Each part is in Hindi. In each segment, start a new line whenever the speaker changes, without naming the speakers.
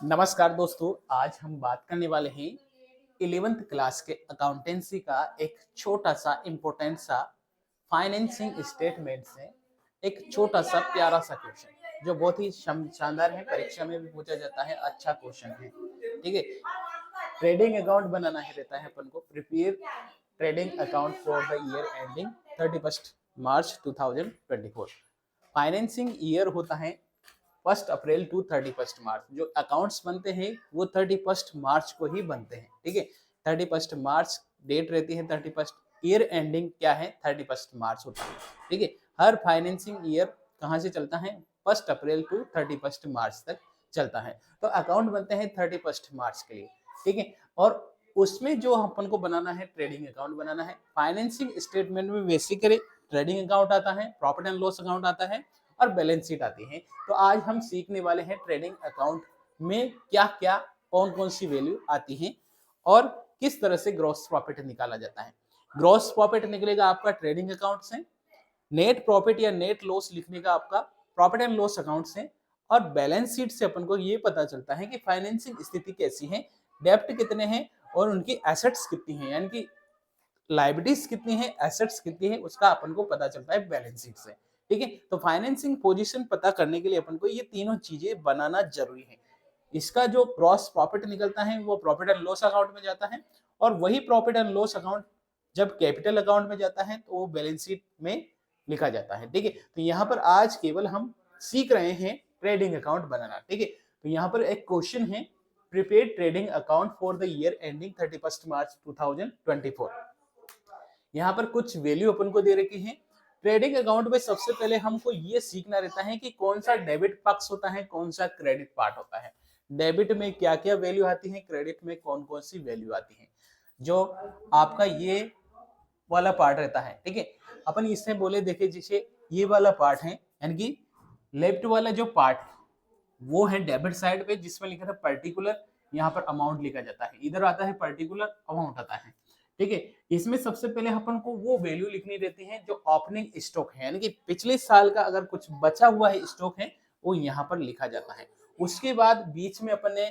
नमस्कार दोस्तों, आज हम बात करने वाले हैं 11th क्लास के अकाउंटेंसी का एक छोटा सा इम्पोर्टेंट सा फाइनेंसिंग स्टेटमेंट से एक छोटा सा प्यारा सा क्वेश्चन जो बहुत ही शानदार है। परीक्षा में भी पूछा जाता है, अच्छा क्वेश्चन है। ठीक है, ट्रेडिंग अकाउंट बनाना है रहता है अपन को। Prepare trading account for the year ending 31 March 2024। Financing year होता है 1 अप्रैल टू 31 मार्च। जो अकाउंट्स बनते हैं वो 31 मार्च को ही बनते हैं। ठीक है, 31 मार्च डेट रहती है 31। ईयर एंडिंग क्या है? 31 मार्च होता है। ठीक है, हर फाइनेंसिंग ईयर कहाँ से चलता है? 1 अप्रैल टू 31 मार्च तक चलता है। तो अकाउंट बनते हैं 31 मार्च के लिए। ठीक है, और उसमें जो अपन को बनाना है, ट्रेडिंग अकाउंट बनाना है। फाइनेंसिंग स्टेटमेंट में बेसिकली ट्रेडिंग अकाउंट आता है, प्रॉफिट एंड लॉस अकाउंट आता है और बैलेंस शीट आती है। तो आज हम सीखने वाले हैं ट्रेडिंग अकाउंट में क्या क्या कौन कौन सी वैल्यू आती है और किस तरह से ग्रॉस प्रॉफिट निकाला जाता है। ग्रॉस प्रॉफिट निकलेगा आपका ट्रेडिंग अकाउंट से, नेट प्रॉफिट या नेट लॉस लिखने का आपका प्रॉफिट एंड लॉस अकाउंट से, और बैलेंस शीट से अपन को ये पता चलता है कि फाइनेंसिंग स्थिति कैसी है, डेप्ट कितने हैं और उनकी एसेट्स कितनी है, यानी कि लाइबिलिटीज कितनी है, एसेट्स कितनी है, उसका अपन को पता चलता है बैलेंस शीट से। ठीक है, तो फाइनेंसिंग पोजीशन पता करने के लिए अपन को ये तीनों चीजें बनाना जरूरी है। इसका जो ग्रॉस प्रॉफिट निकलता है वो प्रॉफिट एंड लॉस अकाउंट में जाता है, और वही प्रॉफिट एंड लॉस अकाउंट जब कैपिटल अकाउंट में जाता है तो वो बैलेंस शीट में लिखा जाता है। ठीक है, तो यहाँ पर आज केवल हम सीख रहे हैं ट्रेडिंग अकाउंट बनाना। ठीक है, तो यहाँ पर एक क्वेश्चन है, prepare trading account for the year ending 31 मार्च 2024। यहाँ पर कुछ वैल्यू अपन को दे रखी है। ट्रेडिंग अकाउंट में सबसे पहले हमको ये सीखना रहता है कि कौन सा डेबिट पक्ष होता है, कौन सा क्रेडिट पार्ट होता है। डेबिट में क्या क्या वैल्यू आती है, क्रेडिट में कौन कौन सी वैल्यू आती है। जो आपका ये वाला पार्ट रहता है, ठीक है, अपन इसमें बोले देखिए, जैसे ये वाला पार्ट है, यानी कि लेफ्ट वाला जो पार्ट है वो है डेबिट साइड पे, जिसमें लिखा था पर्टिकुलर, यहाँ पर अमाउंट लिखा जाता है, इधर आता है पर्टिकुलर अमाउंट आता है। ठीक है, इसमें सबसे पहले अपन को वो वैल्यू लिखनी रहती है जो ओपनिंग स्टॉक है, यानी कि पिछले साल का अगर कुछ बचा हुआ है स्टॉक है वो यहाँ पर लिखा जाता है। उसके बाद बीच में अपन ने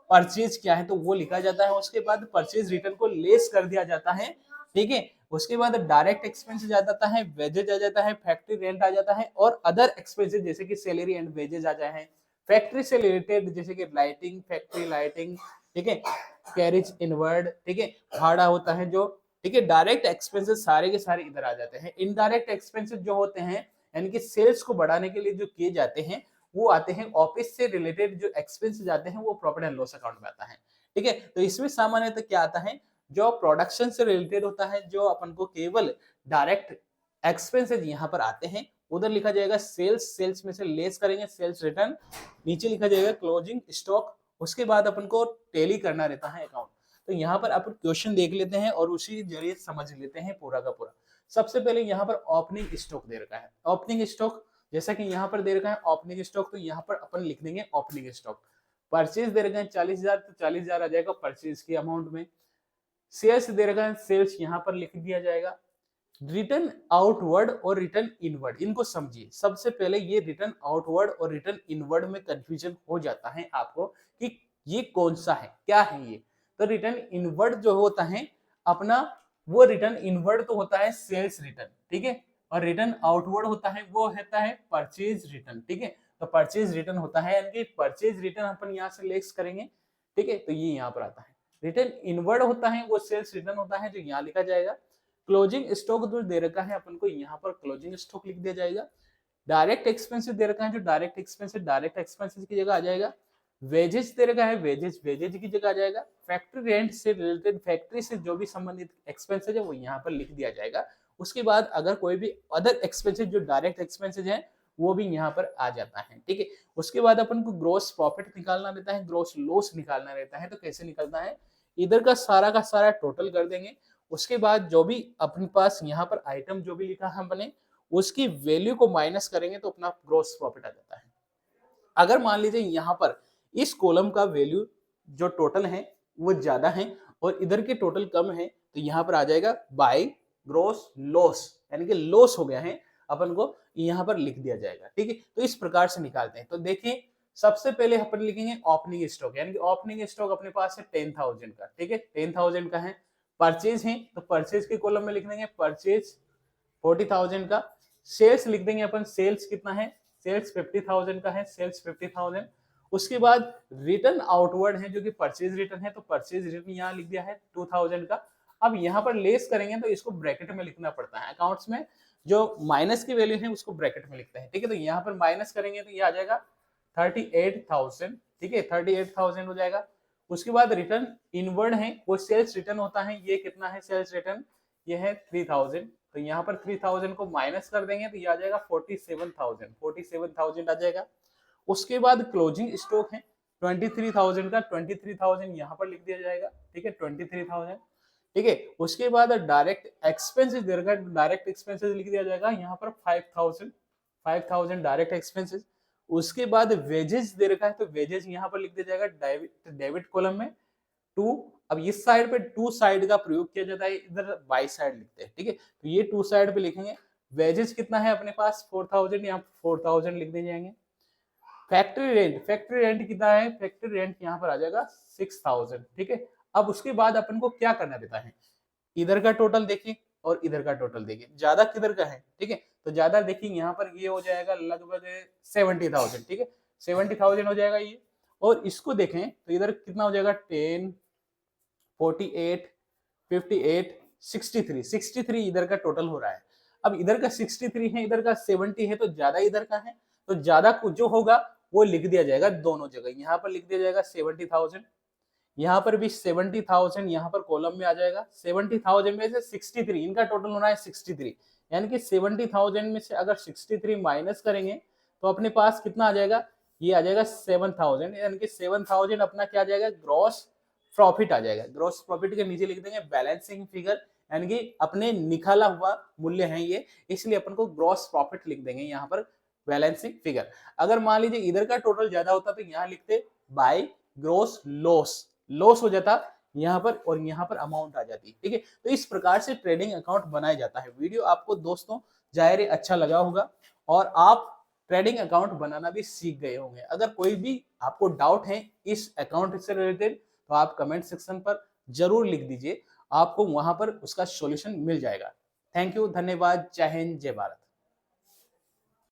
परचेज किया है तो वो लिखा जाता है। उसके बाद परचेज रिटर्न को लेस कर दिया जाता है। ठीक है, उसके बाद डायरेक्ट एक्सपेंसेस आ जाता है, वेजेज आ जाता है, फैक्ट्री रेंट आ जाता है, और अदर एक्सपेंसेस जैसे कि सैलरी एंड वेजेज आ जाए हैं। फैक्ट्री से रिलेटेड जैसे कि लाइटिंग, फैक्ट्री लाइटिंग, ठीक है, कैरिज इनवर्ड, ठीक है, भाड़ा होता है जो, ठीक है, डायरेक्ट एक्सपेंसेस सारे के सारे इधर आ जाते हैं। इनडायरेक्ट एक्सपेंसेस जो होते हैं, यानी कि सेल्स को बढ़ाने के लिए जो किए जाते हैं, वो आते हैं ऑफिस से रिलेटेड। जो एक्सपेंसेस आते हैं वो प्रॉफिट एंड लॉस अकाउंट में आता है। ठीक है, तो इसमें सामान्यतः क्या आता है, जो प्रोडक्शन से रिलेटेड होता है, जो अपन को केवल डायरेक्ट एक्सपेंसेस यहाँ पर आते हैं, उधर लिखा जाएगा सेल्स, सेल्स में से लेस करेंगे सेल्स रिटर्न, नीचे लिखा जाएगा क्लोजिंग स्टॉक। उसके बाद अपन को टैली करना रहता है अकाउंट। तो यहाँ पर अपन क्वेश्चन देख लेते हैं और उसी के जरिए समझ लेते हैं पूरा का पूरा। सबसे पहले यहाँ पर ओपनिंग स्टॉक दे रखा है। ओपनिंग स्टॉक जैसा कि यहाँ पर दे रखा है ओपनिंग स्टॉक, तो यहाँ पर अपन लिख देंगे ओपनिंग स्टॉक। परचेज दे रखा है 40,000, तो 40,000 आ जाएगा परचेज की अमाउंट में। सेल्स दे रखा है, सेल्स यहाँ पर लिख दिया जाएगा। रिटर्न आउटवर्ड और रिटर्न इनवर्ड, इनको समझिए। सबसे पहले ये रिटर्न आउटवर्ड और रिटर्न इनवर्ड में कंफ्यूजन हो जाता है आपको कि ये कौन सा है, क्या है ये। तो रिटर्न इनवर्ड जो होता है अपना, वो रिटर्न इनवर्ड तो होता है सेल्स रिटर्न, ठीक है, और रिटर्न आउटवर्ड होता है वो होता है परचेज रिटर्न। ठीक है, तो परचेज रिटर्न होता है, यानी कि परचेज रिटर्न अपन यहाँ से लेस करेंगे। ठीक है, तो ये यहाँ पर आता है। रिटर्न इनवर्ड होता है वो सेल्स रिटर्न होता है, जो यहाँ लिखा जाएगा। क्लोजिंग स्टॉक जो दे रखा है अपन को, यहाँ पर क्लोजिंग स्टॉक लिख दिया जाएगा। डायरेक्ट एक्सपेंसेस दे रखा है, जो डायरेक्ट एक्सपेंसेस की जगह आ जाएगा। वेजेस दे रखा है, वेजेस वेजेज की जगह आ जाएगा। फैक्ट्री रेंट से रिलेटेड, फैक्ट्री से जो भी संबंधित एक्सपेंसेस है वो यहाँ पर लिख दिया जाएगा। उसके बाद अगर कोई भी अदर एक्सपेंसेस जो डायरेक्ट एक्सपेंसेस है वो भी यहाँ पर आ जाता है। ठीक है, उसके बाद अपन को ग्रोस प्रॉफिट निकालना रहता है, ग्रोस लॉस निकालना रहता है। तो कैसे निकलता है, इधर का सारा टोटल कर देंगे। उसके बाद जो भी अपने पास यहाँ पर आइटम जो भी लिखा है हमने, उसकी वैल्यू को माइनस करेंगे तो अपना ग्रोस प्रॉफिट आ जाता है। अगर मान लीजिए यहाँ पर इस कॉलम का वैल्यू जो टोटल है वो ज्यादा है और इधर के टोटल कम है, तो यहाँ पर आ जाएगा बाय ग्रोस लॉस, यानी कि लॉस हो गया है, अपन को यहाँ पर लिख दिया जाएगा। ठीक है, तो इस प्रकार से निकालते हैं। तो देखिए सबसे पहले अपन लिखेंगे ओपनिंग स्टॉक, यानी कि ओपनिंग स्टॉक अपने पास है 10,000 का, ठीक है 10,000 का है। परचेज है तो परचेज के कॉलम में लिख देंगे परचेज 40,000 का। सेल्स लिख देंगे अपन, सेल्स कितना है, सेल्स 50,000 का है, सेल्स 50,000। उसके बाद रिटर्न आउटवर्ड है जो कि परचेज रिटर्न है, तो परचेज रिटर्न यहाँ लिख दिया है 2,000 का। अब यहाँ पर लेस करेंगे तो इसको ब्रैकेट में लिखना पड़ता है, अकाउंट्स में जो माइनस की वैल्यू है उसको ब्रैकेट में लिखते हैं, ठीक है। तो यहाँ पर माइनस करेंगे तो ये आ जाएगा 38,000, ठीक है 38,000 हो जाएगा। उसके बाद रिटर्न इनवर्ड है, वो सेल्स रिटर्न होता है, ये कितना है सेल्स रिटर्न, ये है 3,000। तो यहाँ पर 3,000 को माइनस कर देंगे तो ये आ जाएगा 47,000 आ जाएगा। उसके बाद क्लोजिंग स्टॉक है 23,000 का, 23,000 यहाँ पर लिख दिया जाएगा, ठीक है 23,000, ठीक है। उसके बाद डायरेक्ट एक्सपेंसेस दे रखा है, डायरेक्ट एक्सपेंसेस लिख दिया जाएगा यहाँ पर 5,000 डायरेक्ट एक्सपेंसेस। उसके बाद वेजेस दे रखा है तो वेजेस यहाँ पर लिख दिया जाएगा डेबिट कॉलम में 2। अब इस साइड पे 2 साइड का प्रयोग किया जाता है, इधर बाई साइड लिखते हैं, ठीक है। तो ये 2 साइड पे लिखेंगे। वेजेस कितना है अपने पास 4,000, यहाँ 4,000 लिख दिए जाएंगे। फैक्ट्री रेंट कितना है, फैक्ट्री रेंट यहाँ पर आ जाएगा 6,000, ठीक है। अब उसके बाद अपन को क्या करना रहता है, इधर का टोटल देखिए और इधर का टोटल देखिए, ज्यादा किधर का है, ठीक है। तो ज्यादा देखिए यहाँ पर ये हो जाएगा लगभग 70,000, ठीक है 70,000 हो जाएगा ये। और इसको देखें तो इधर कितना हो जाएगा 10, 48, 58, 63 इधर का टोटल हो रहा है। अब इधर का 63 है, इधर का 70 है, तो ज्यादा इधर का है, तो ज्यादा जो होगा वो लिख दिया जाएगा दोनों जगह। यहाँ पर लिख दिया जाएगा 70,000, यहाँ पर भी 70,000 यहाँ पर कॉलम में आ जाएगा। 70,000 में से 63 इनका टोटल होना है 63, यानी कि 70,000 में से अगर 63 माइनस करेंगे तो अपने पास कितना आ जाएगा, ये आ जाएगा 7,000, यानी कि 7,000 अपना क्या आ जाएगा ग्रॉस प्रॉफिट आ जाएगा। ग्रॉस प्रॉफिट के नीचे लिख देंगे बैलेंसिंग फिगर, यानी कि अपने निकाला हुआ मूल्य है ये, इसलिए अपन को ग्रॉस प्रॉफिट लिख देंगे यहाँ पर बैलेंसिंग फिगर। अगर मान लीजिए इधर का टोटल ज्यादा होता तो यहाँ लिखते बाय ग्रॉस लॉस हो जाता यहाँ पर, और यहाँ पर अमाउंट आ जाती, ठीक है। तो इस प्रकार से ट्रेडिंग अकाउंट बनाया जाता है। वीडियो आपको दोस्तों जाहिर अच्छा लगा होगा और आप ट्रेडिंग अकाउंट बनाना भी सीख गए होंगे। अगर कोई भी आपको डाउट है इस अकाउंट से रिलेटेड तो आप कमेंट सेक्शन पर जरूर लिख दीजिए, आपको वहां पर उसका सॉल्यूशन मिल जाएगा। थैंक यू, धन्यवाद, जय हिंद, जय भारत।